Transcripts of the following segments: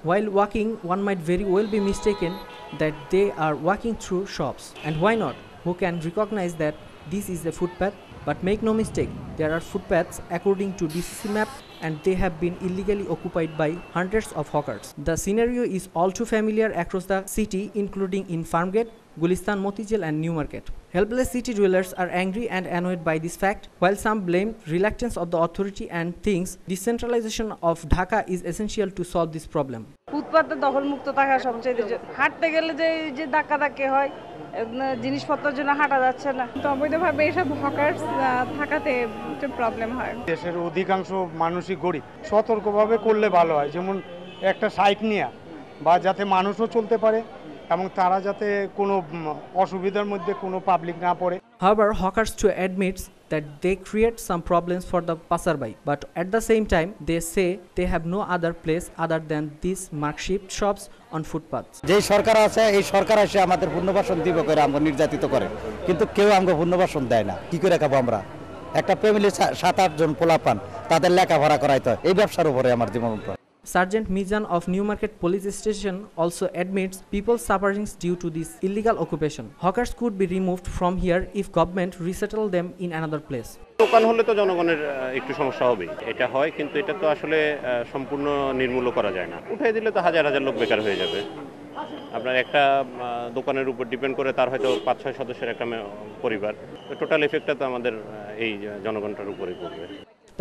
While walking, one might very well be mistaken that they are walking through shops. And why not? Who can recognize that this is a footpath? But make no mistake, there are footpaths according to DCC map, and they have been illegally occupied by hundreds of hawkers. The scenario is all too familiar across the city, including in Farmgate, Gulistan, Motijel and Newmarket. Helpless city dwellers are angry and annoyed by this fact, while some blame reluctance of the authority and thinks decentralization of Dhaka is essential to solve this problem. ফুটপাতে দখলমুক্ত থাকা সবচেয়ে হাঁটতে গেলে যে ধাক্কাধাক্কি হয় জিনিসপত্রের জন্য হাঁটা যাচ্ছে না তো অবৈধভাবে এসব হকার্স থাকাতে একটা প্রবলেম হয়। দেশের অধিকাংশ মানুষই গরিব, সতর্কভাবে করলে ভালো হয়, যেমন একটা সাইট নিয়ে বা যাতে মানুষও চলতে পারে এবং তারা যাতে কোনো অসুবিধার মধ্যে কোনো পাবলিক না পড়ে। However, hawkers too admits that they create some problems for the passerby, but at the same time they say they have no other place other than these makeshift shops on footpaths. যেই সরকার আছে এই সরকার এসে আমাদের পুনর্বাসন দিব করে আমরা নির্যাতিত করে, কিন্তু কেউ আমাকে পুনর্বাসন দেয় না। কি করে খাবো আমরা? একটা ফ্যামিলি 7-8 জন পোলাপান, তাদের লেখাপড়া করাইতে হয়। এই ব্যবসার উপরে আমার জীবন। Sergeant Mizan of Newmarket Police Station also admits people's sufferings due to this illegal occupation. Hawkers could be removed from here if government resettle them in another place. দোকান হলে তো জনগণের একটু সমস্যা হবে, এটা হয়, কিন্তু এটা তো আসলে সম্পূর্ণ নির্মূল করা যায় না। উঠাই দিলে তো হাজার হাজার লোক বেকার হয়ে যাবে। আপনার একটা দোকানের উপর ডিপেন্ড করে তার হয়তো 5-6 সদস্যের একটা পরিবার, তো টোটাল এফেক্টটা তো আমাদের এই জনগণটার উপরেই পড়বে।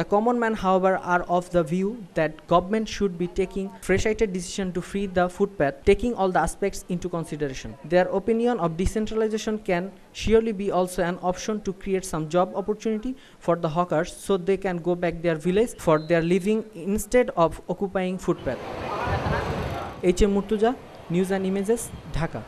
The common man, however, are of the view that government should be taking fresh-sighted decision to free the footpath, taking all the aspects into consideration. Their opinion of decentralization can surely be also an option to create some job opportunity for the hawkers so they can go back their village for their living instead of occupying footpath. H.M. Murtuja, News and Images, Dhaka.